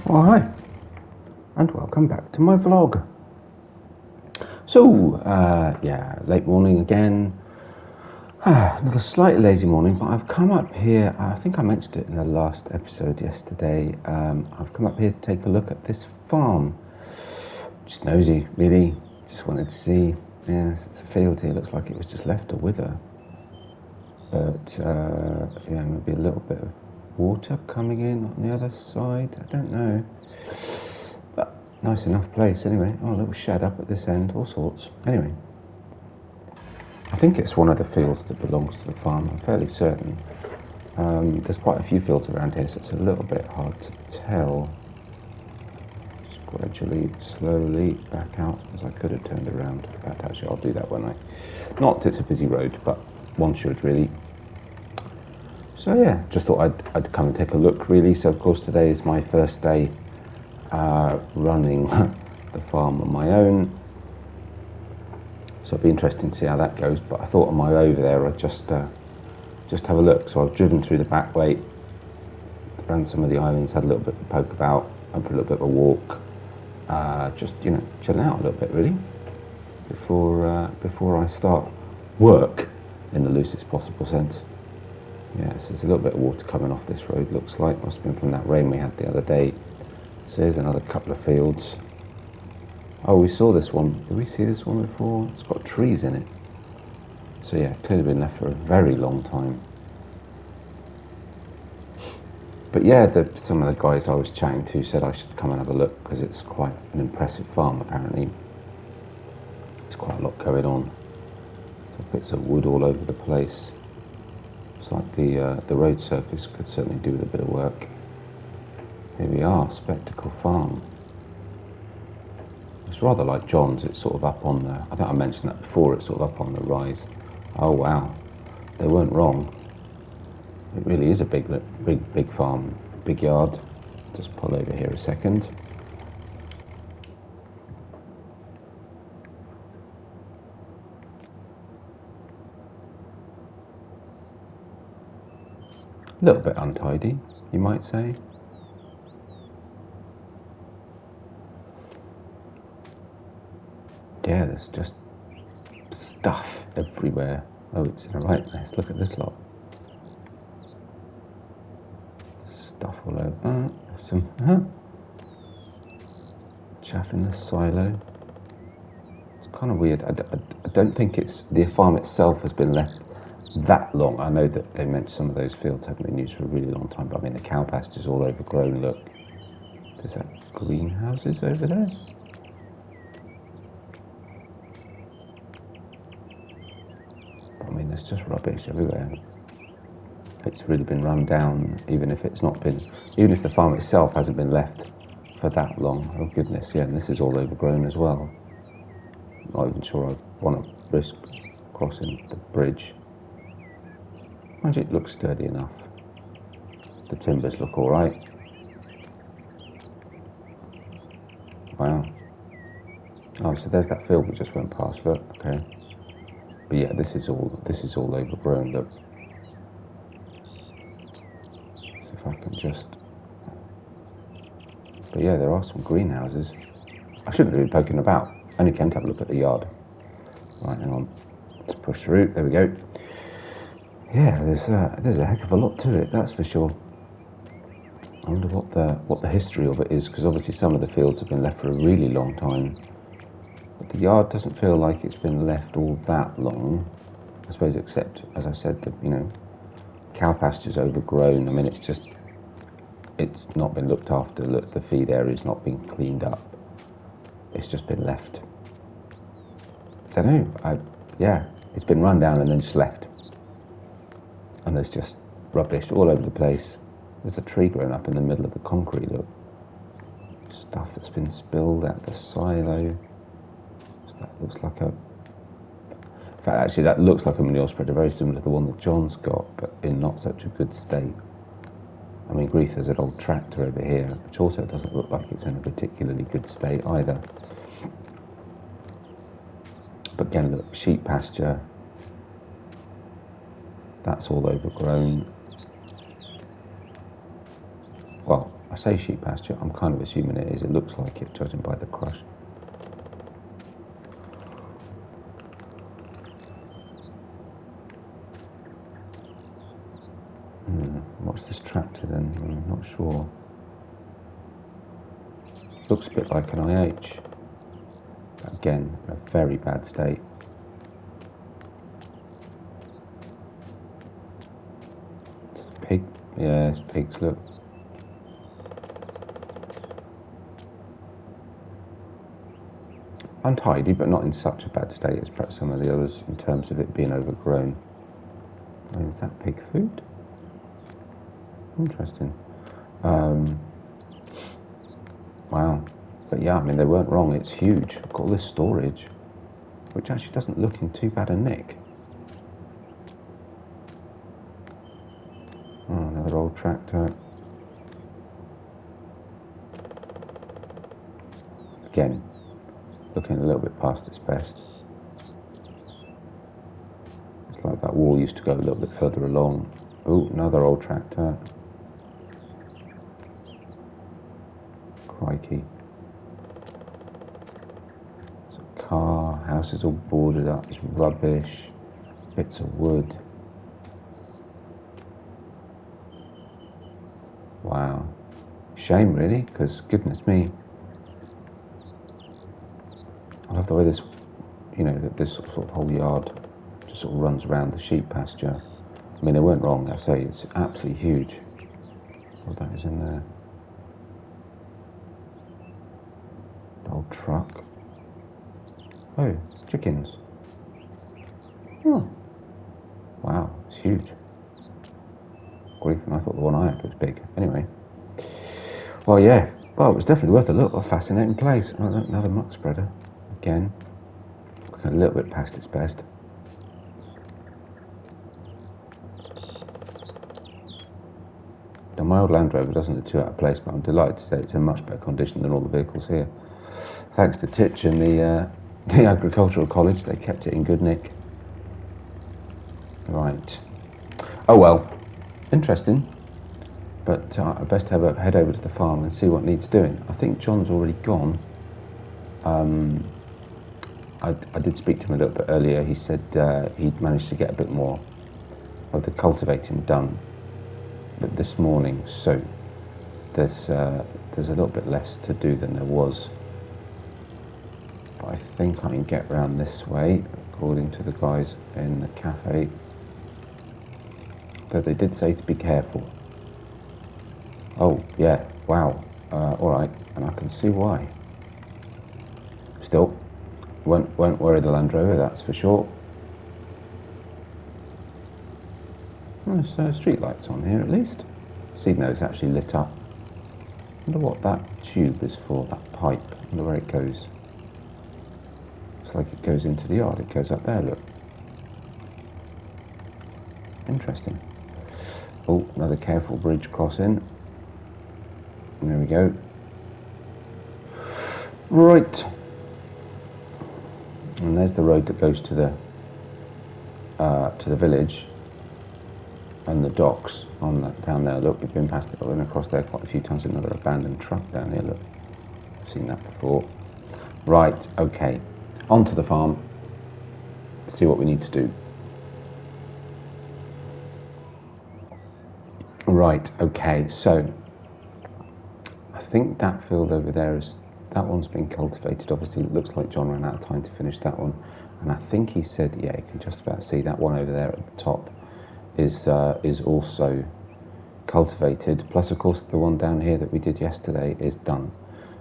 Well, hi, and welcome back to my vlog. So, late morning again. Another slightly lazy morning, but I've come up here, I think I mentioned it in the last episode yesterday. I've come up here to take a look at this farm. Just nosy, really. Just wanted to see. Yes, it's a field here, looks like it was just left to wither. But, maybe a little bit of water coming in on the other side, I don't know. But nice enough place anyway. Oh, a little shed up at this end, all sorts. Anyway, I think it's one of the fields that belongs to the farm, I'm fairly certain. There's quite a few fields around here, so it's a little bit hard to tell. Just gradually, slowly back out, because I could have turned around. But actually, I'll do that when not it's a busy road, but one should really. So yeah, just thought I'd come and take a look really. So of course today is my first day running the farm on my own. So it'll be interesting to see how that goes. But I thought on my way over there I'd just have a look. So I've driven through the back way, around some of the islands, had a little bit of a poke about, went for a little bit of a walk, just chilling out a little bit really before I start work in the loosest possible sense. Yeah, so there's a little bit of water coming off this road, looks like. Must have been from that rain we had the other day. So here's another couple of fields. Oh, we saw this one. Did we see this one before? It's got trees in it. So yeah, clearly been left for a very long time. But yeah, some of the guys I was chatting to said I should come and have a look because it's quite an impressive farm apparently. There's quite a lot going on. Bits of wood all over the place. It's like the road surface could certainly do with a bit of work. Here we are, Spectacle Farm. It's rather like John's. It's sort of up on the, I think I mentioned that before, it's sort of up on the rise. Oh wow, they weren't wrong. It really is a big farm, big yard. Just pull over here a second. A little bit untidy, you might say. Yeah, there's just stuff everywhere. Oh, it's in a right place. Look at this lot. Stuff all over. Some chaff in the silo. It's kind of weird. I don't think the farm itself has been left that long. I know that they meant some of those fields haven't been used for a really long time, but I mean the cow pasture's all overgrown. Look, there's that greenhouses over there. I mean, there's just rubbish everywhere. It's really been run down, even if the farm itself hasn't been left for that long. Oh goodness, yeah, and this is all overgrown as well. Not even sure I want to risk crossing the bridge. Mind you, it looks sturdy enough. The timbers look all right. Wow. Oh, so there's that field we just went past. Look, okay. But yeah, this is all overgrown. Look. So if I can just. But yeah, there are some greenhouses. I shouldn't really be poking about. I only came to have a look at the yard. Right, hang on. Let's push through. There we go. Yeah, there's a heck of a lot to it, that's for sure. I wonder what the history of it is, because obviously some of the fields have been left for a really long time. But the yard doesn't feel like it's been left all that long. I suppose except, as I said, the cow pasture's overgrown. I mean, it's not been looked after. Look, the feed area's not been cleaned up. It's just been left. I don't know. It's been run down and then just left. And there's just rubbish all over the place. There's a tree growing up in the middle of the concrete, look. Stuff that's been spilled out the silo. That looks like in fact, actually, that looks like a manure spreader, very similar to the one that John's got, but in not such a good state. I mean, grief, there's an old tractor over here, which also doesn't look like it's in a particularly good state either. But again, look, sheep pasture. That's all overgrown. Well, I say sheep pasture, I'm kind of assuming it is. It looks like it, judging by the crush. What's this tractor then? I'm not sure. Looks a bit like an IH. Again, a very bad state. It's a pig. Yeah, it's pigs, look. Untidy, but not in such a bad state as perhaps some of the others in terms of it being overgrown. Is that pig food? Interesting. Wow. But yeah, I mean, they weren't wrong. It's huge. I've got all this storage, which actually doesn't look in too bad a nick. Oh, another old tractor. Again, looking a little bit past its best. It's like that wall used to go a little bit further along. Oh, another old tractor. Crikey. It's a car, house is all boarded up, it's rubbish, bits of wood. Wow. Shame really, because goodness me. I love the way this, that this sort of whole yard just sort of runs around the sheep pasture. I mean, they weren't wrong, I say, it's absolutely huge. What that is in there. The old truck. Oh, chickens. Oh. Wow, it's huge. Grief, and I thought the one I had was big. Anyway. Well, yeah. Well, it was definitely worth a look. A fascinating place. Another muck spreader. Again. Looking a little bit past its best. Now, my old Land Rover doesn't look too out of place, but I'm delighted to say it's in much better condition than all the vehicles here. Thanks to Titch and the Agricultural College, they kept it in good nick. Right. Oh well. Interesting. But I best head over to the farm and see what needs doing. I think John's already gone. I did speak to him a little bit earlier. He said he'd managed to get a bit more of the cultivating done, but this morning, so there's a little bit less to do than there was. But I think I can get round this way, according to the guys in the cafe. Though they did say to be careful. Oh, yeah, wow. Alright, and I can see why. Still, won't worry the Land Rover, that's for sure. There's street lights on here at least. See, no, it's actually lit up. Wonder what that tube is for, that pipe. Wonder where it goes. Looks like it goes into the yard. It goes up there, look. Interesting. Oh, another careful bridge crossing. There we go. Right. And there's the road that goes to the village and the docks on that down there. Look, we've been past it. I've been across there quite a few times. Another abandoned truck down here. Look, I've seen that before. Right. Okay. On to the farm. See what we need to do. Right. Okay. So I think that field over there that one's been cultivated. Obviously, it looks like John ran out of time to finish that one, and I think he said, yeah, you can just about see that one over there at the top is also cultivated. Plus, of course, the one down here that we did yesterday is done.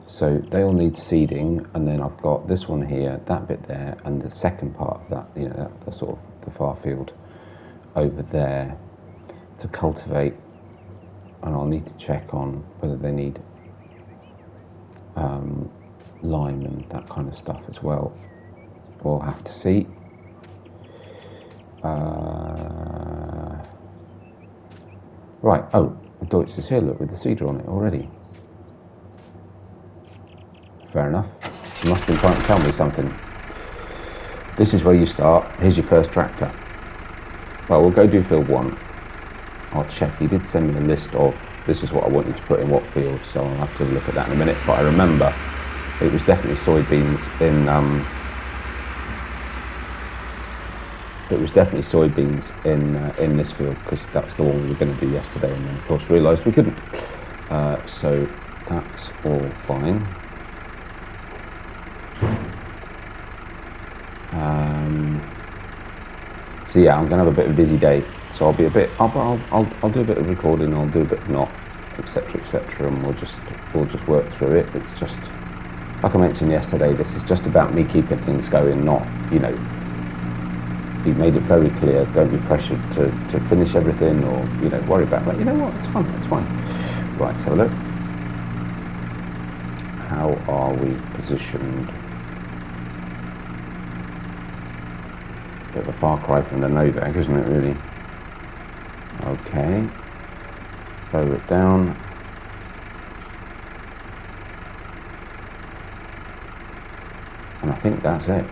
So they all need seeding, and then I've got this one here, that bit there, and the second part of that, the sort of the far field over there to cultivate. And I'll need to check on whether they need lime and that kind of stuff as well. We'll have to see. Right, oh, the Deutsch is here, look, with the cedar on it already. Fair enough. You must have been trying to tell me something. This is where you start. Here's your first tractor. Well, we'll go do field 1. I'll check. He did send me a list of this is what I wanted to put in what field, so I'll have to look at that in a minute. But I remember it was definitely soybeans in in this field, because that's the one we were going to do yesterday, and then of course realised we couldn't. So that's all fine. So yeah, I'm going to have a bit of a busy day, so I'll be a bit. I'll do a bit of recording. I'll do a bit of not, etc., etc., and we'll just work through it. It's just like I mentioned yesterday. This is just about me keeping things going, not, you know. He made it very clear. Don't be pressured to finish everything, or, you know, worry about that. You know what? It's fine. It's fine. Right. Let's have a look. How are we positioned? Bit of a far cry from the Novak, isn't it, really? Okay. Lower it down. And I think that's it.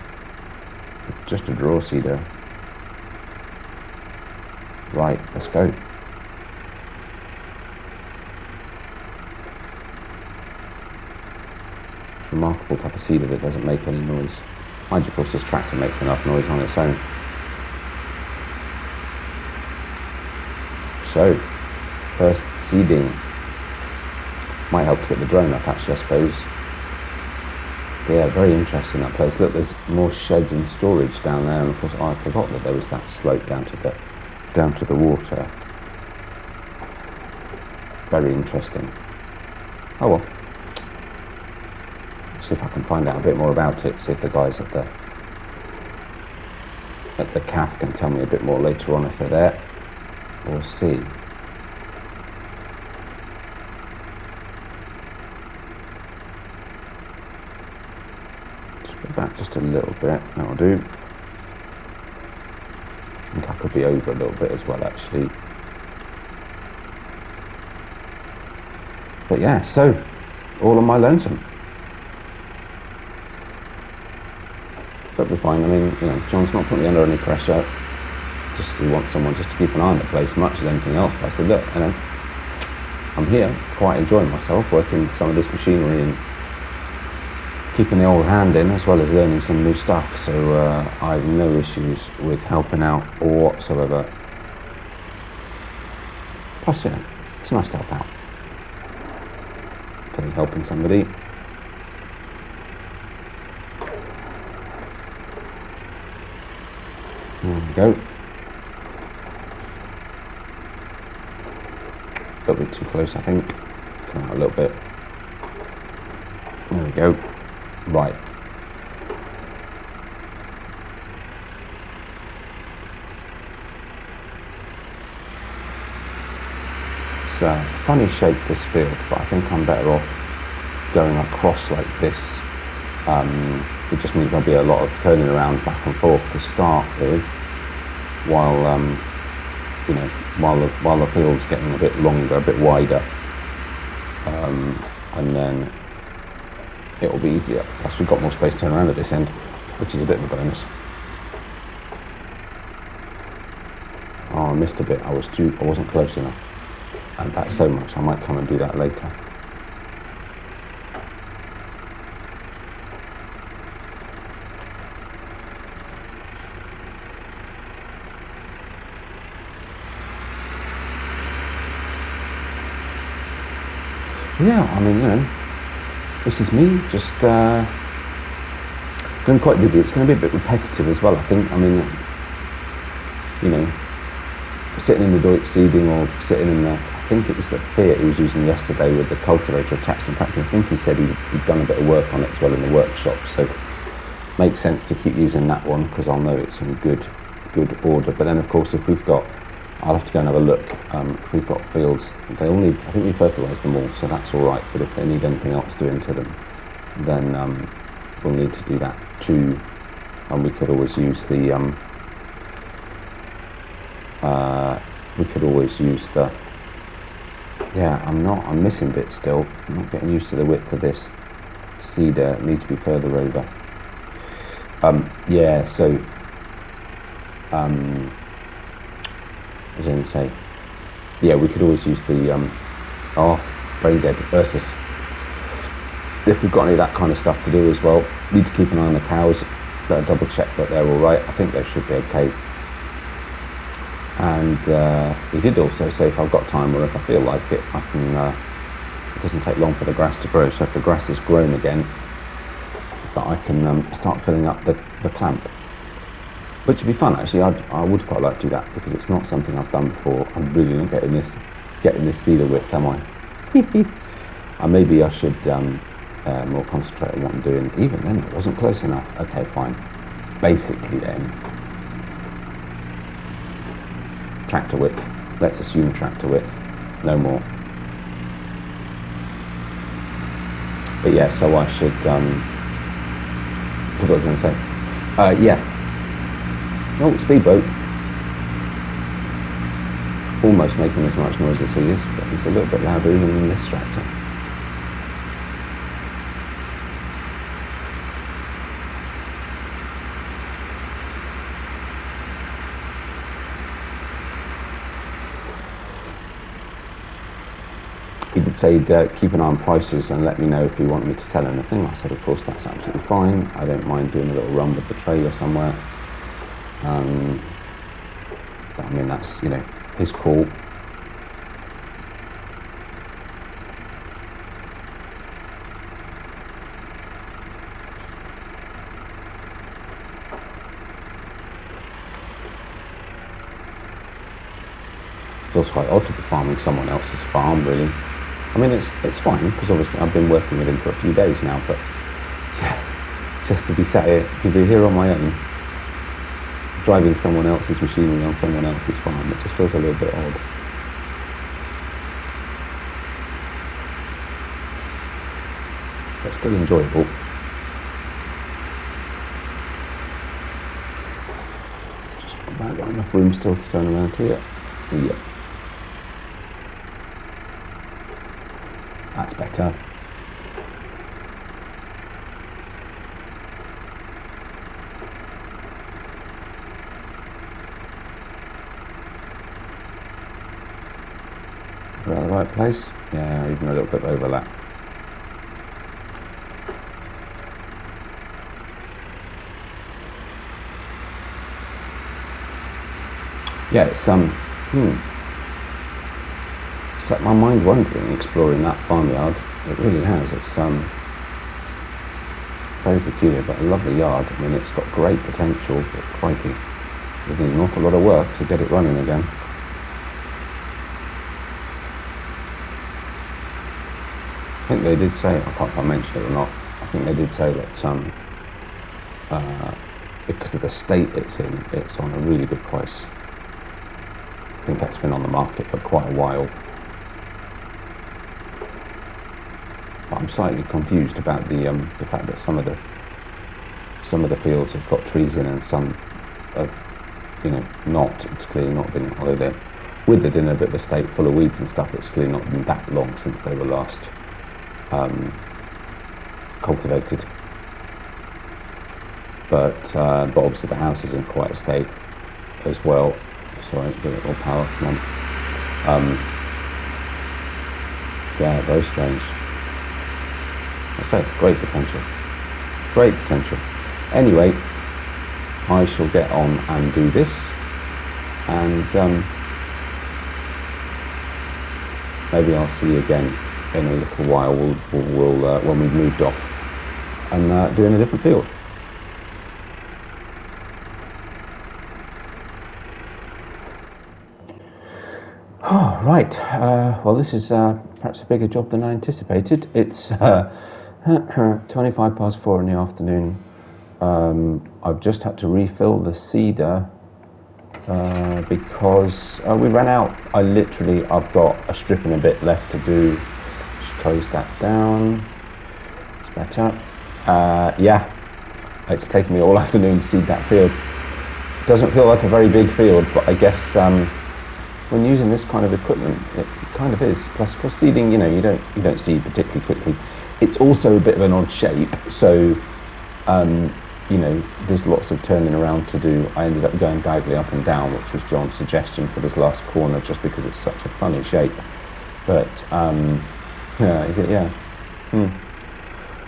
Just a draw seeder. Right, let's go. It's a remarkable type of seeder that doesn't make any noise. Mind you, of course, this tractor makes enough noise on its own. So, first seeding. Might help to get the drone up, actually, I suppose. But yeah, very interesting, that place. Look, there's more sheds and storage down there, and of course I forgot that there was that slope down to the water. Very interesting. Oh well. See if I can find out a bit more about it. See if the guys at the CAF can tell me a bit more later on if they're there. We'll see. Just go back just a little bit. That'll do. I think I could be over a little bit as well, actually. But yeah, so all on my lonesome. That'll be fine. I mean, you know, John's not putting me under any pressure. Just he wants someone just to keep an eye on the place, much as anything else. But I said, look, you know, I'm here, quite enjoying myself, working some of this machinery and keeping the old hand in, as well as learning some new stuff. So I have no issues with helping out whatsoever. Plus, you know, it's nice to help out. Okay, helping somebody. There we go. A little bit too close, I think. Come out a little bit. There we go. Right. It's a funny shape, this field, but I think I'm better off going across like this. It just means there'll be a lot of turning around back and forth to start with, while you know, while the field's getting a bit longer, a bit wider, and then it'll be easier. Plus we've got more space to turn around at this end, which is a bit of a bonus. Oh, I missed a bit. I wasn't close enough, and that's so much. I might come and do that later. Yeah, I mean, you know, this is me just going quite busy. It's going to be a bit repetitive as well, I think. I mean, you know, sitting in the Deutsch seeding, or sitting in the, I think it was the Fiat he was using yesterday with the cultivator attached. In fact, I think he said he'd done a bit of work on it as well in the workshop, so makes sense to keep using that one, because I'll know it's in good order. But then, of course, if we've got, I'll have to go and have a look. If we've got fields, they all need, I think we fertilised them all, so that's all right. But if they need anything else doing to them, then we'll need to do that too. And we could always use the, yeah, I'm missing bits still. I'm not getting used to the width of this seeder. It needs to be further over. Yeah, so, as I say, yeah, we could always use the Oh, brain dead versus. If we've got any of that kind of stuff to do as well, need to keep an eye on the cows. Better double check that they're all right. I think they should be okay. And he did also say if I've got time or if I feel like it, I can. It doesn't take long for the grass to grow. So if the grass is grown again, that I can start filling up the clamp, which would be fun actually. I would quite like to do that because it's not something I've done before. I'm really not getting this cedar width, am I? Maybe I should more concentrate on what I'm doing. Even then it wasn't close enough. Okay, fine. Basically then, tractor width. Let's assume tractor width, no more. But yeah, so I should, what was I going to say? Yeah. Oh, speedboat. Almost making as much noise as he is, but he's a little bit louder even than this tractor. He did say he'd keep an eye on prices and let me know if he wanted me to sell anything. I said, of course, that's absolutely fine. I don't mind doing a little run with the trailer somewhere. But I mean, that's, you know, his call. Feels quite odd to be farming someone else's farm, really. I mean, it's fine because obviously I've been working with him for a few days now, but yeah, just to be sat here, to be here on my own, driving someone else's machinery on someone else's farm, it just feels a little bit odd. But still enjoyable. Just about got enough room still to turn around here. Yeah. That's better. We're at the right place? Yeah, even a little bit of overlap. Yeah, it's set my mind wandering exploring that farmyard. It really has. It's very peculiar, but a lovely yard. I mean, it's got great potential, but crikey, it needs an awful lot of work to get it running again. I think they did say, I can't if I mentioned it or not, I think they did say that because of the state it's in, it's on a really good price. I think that's been on the market for quite a while. But I'm slightly confused about the fact that some of the fields have got trees in and some have, you know, not. It's clearly not been, although they're withered in a bit of a state full of weeds and stuff, it's clearly not been that long since they were last cultivated. But obviously the house is in quite a state as well. Sorry, give it all power, come on. Yeah, very strange. I say, great potential. Great potential. Anyway, I shall get on and do this, and maybe I'll see you again in a little while. We'll when we've moved off and do in a different field. Oh, right. Well, this is perhaps a bigger job than I anticipated. It's 4:25 in the afternoon. I've just had to refill the cedar because we ran out. I've got a strip and a bit left to do. Just close that down. It's better. Yeah, it's taken me all afternoon to seed that field. Doesn't feel like a very big field, but I guess when using this kind of equipment, it kind of is. Plus, of course, seeding, you know, you don't seed particularly quickly. It's also a bit of an odd shape, so you know, there's lots of turning around to do. I ended up going diagonally up and down, which was John's suggestion for this last corner, just because it's such a funny shape. But yeah.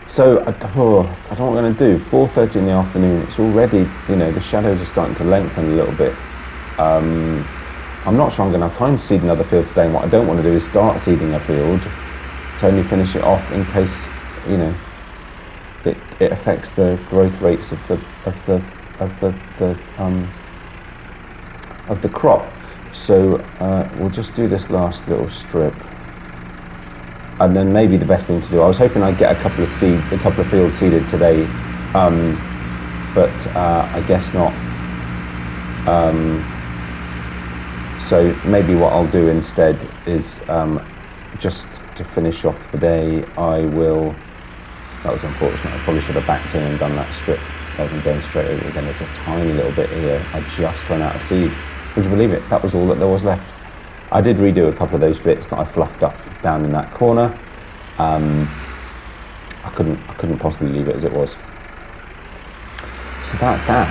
So I don't know what I'm going to do. 4:30 in the afternoon. It's already, the shadows are starting to lengthen a little bit. I'm not sure I'm going to have time to seed another field today. And what I don't want to do is start seeding a field to only finish it off in case, it affects the growth rates of the crop. So we'll just do this last little strip, and then maybe the best thing to do. I was hoping I'd get a couple of fields seeded today, but I guess not. So maybe what I'll do instead is just to finish off the day, that was unfortunate, I probably should have backed in and done that strip rather than going straight over again. There's a tiny little bit here. I just ran out of seed. Would you believe it? That was all that there was left. I did redo a couple of those bits that I fluffed up down in that corner. I couldn't possibly leave it as it was. So that's that.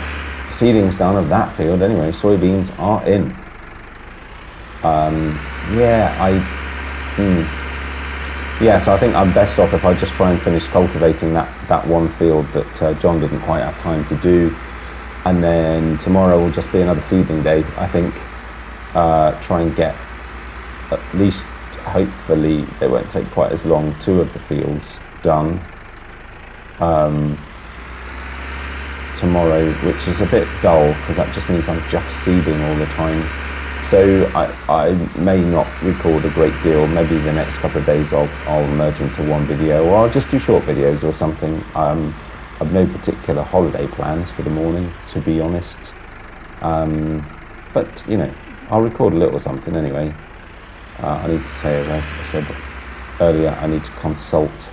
Seeding's done of that field anyway. Soybeans are in. So I think I'm best off if I just try and finish cultivating that one field that John didn't quite have time to do, and then tomorrow will just be another seeding day. I think try and get at least, hopefully it won't take quite as long, 2 of the fields done tomorrow, which is a bit dull because that just means I'm just seeding all the time. So I may not record a great deal. Maybe the next couple of days I'll merge into one video, or I'll just do short videos or something. I've no particular holiday plans for the morning, to be honest. But I'll record a little something anyway. I need to say, as I said earlier, I need to consult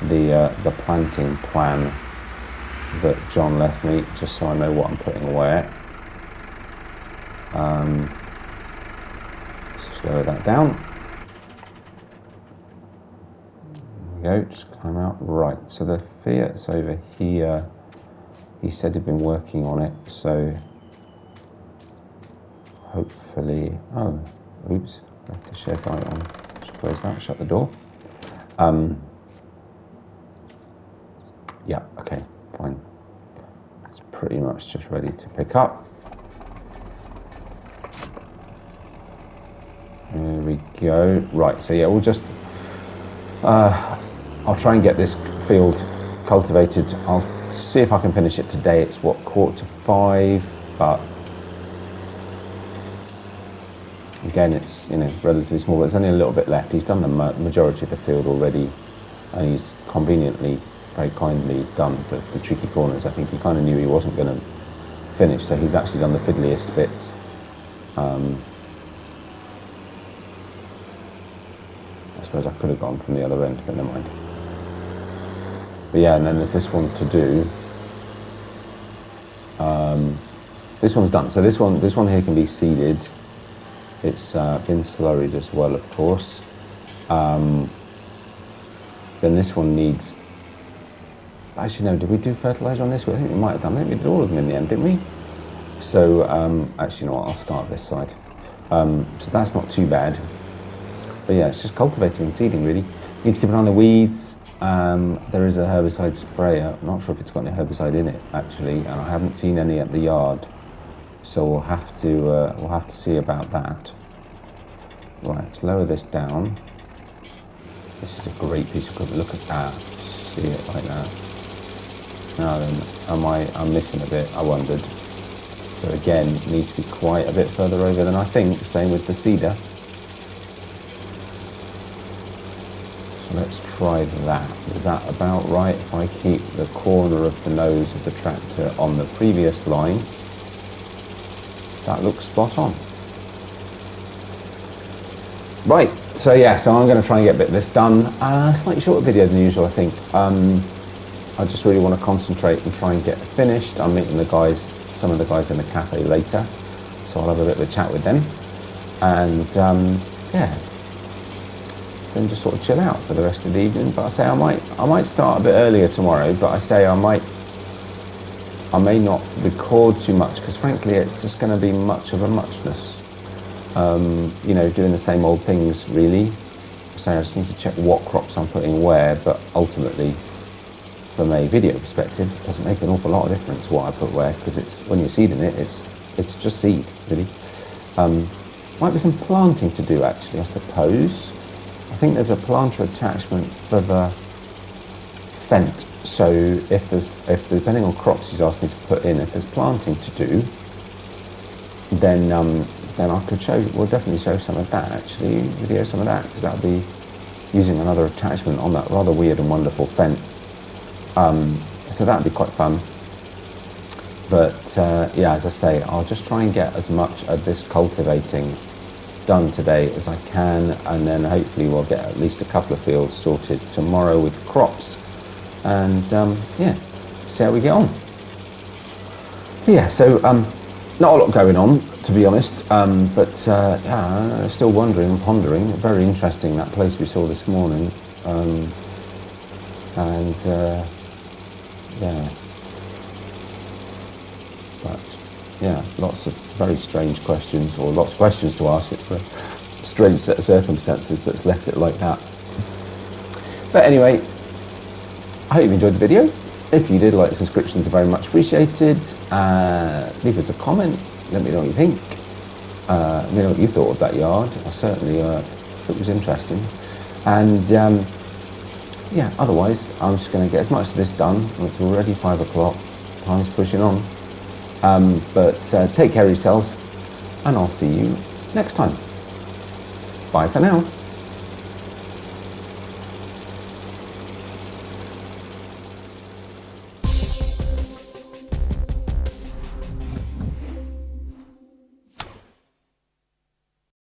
the planting plan that John left me, just so I know what I'm putting where. Slow that down. There we go, just climb out. Right, so the Fiat's over here. He said he'd been working on it, so hopefully. Oh, oops, left the shed light on. Just close that, shut the door. Yeah, okay, fine. It's pretty much just ready to pick up. There we go. Right, so yeah, we'll just I'll try and get this field cultivated. I'll see if I can finish it today. It's what, 4:45, but again, it's relatively small. There's only a little bit left. He's done the majority of the field already, and he's conveniently, very kindly done the tricky corners. I think he kind of knew he wasn't going to finish, so he's actually done the fiddliest bits. I suppose I could have gone from the other end, but never mind. But yeah, and then there's this one to do. This one's done. So this one here can be seeded. It's been slurried as well, of course. Then this one needs. Actually, no. Did we do fertilizer on this one? I think we might have done. I think we did all of them in the end, didn't we? So actually, you know what? I'll start this side. So that's not too bad. But yeah, it's just cultivating and seeding, really. Need to keep an eye on the weeds. There is a herbicide sprayer. I'm not sure if it's got any herbicide in it, actually, and I haven't seen any at the yard. So we'll have to see about that. Right, let's lower this down. This is a great piece of equipment. Look at that. See it like that. Now then, I'm missing a bit, I wondered. So again, need to be quite a bit further over than I think. Same with the seeder. So let's try that. Is that about right? If I keep the corner of the nose of the tractor on the previous line, that looks spot on. Right, so yeah, so I'm going to try and get a bit of this done. Slightly shorter video than usual, I think. I just really want to concentrate and try and get it finished. I'm meeting some of the guys in the cafe later, so I'll have a bit of a chat with them. And yeah, then just sort of chill out for the rest of the evening. But I say I might start a bit earlier tomorrow, but I say I may not record too much, because frankly it's just going to be much of a muchness. Doing the same old things really. say, I just need to check what crops I'm putting where, but ultimately, from a video perspective, it doesn't make an awful lot of difference what I put where, because it's, when you're seeding it, it's just seed, really. Might be some planting to do, actually, I suppose. I think there's a planter attachment for the Fent, so if depending on crops he's asked me to put in, if there's planting to do, then I could show, we'll definitely show some of that, actually, video some of that, because that'll be using another attachment on that rather weird and wonderful Fent. So that'd be quite fun. But yeah, as I say, I'll just try and get as much of this cultivating done today as I can, and then hopefully we'll get at least a couple of fields sorted tomorrow with crops, and yeah, see how we get on. Yeah, so not a lot going on, to be honest, but yeah, still wondering and pondering. Very interesting, that place we saw this morning, and yeah, but yeah, lots of very strange questions, or lots of questions to ask. It's a strange set of circumstances that's left it like that. But anyway, I hope you enjoyed the video. If you did, like, subscriptions are very much appreciated. Leave us a comment, let me know what you think. Let me know what you thought of that yard. I certainly thought it was interesting. And yeah, otherwise, I'm just going to get as much of this done. It's already 5 o'clock, time's pushing on. But take care of yourselves, and I'll see you next time. Bye for now.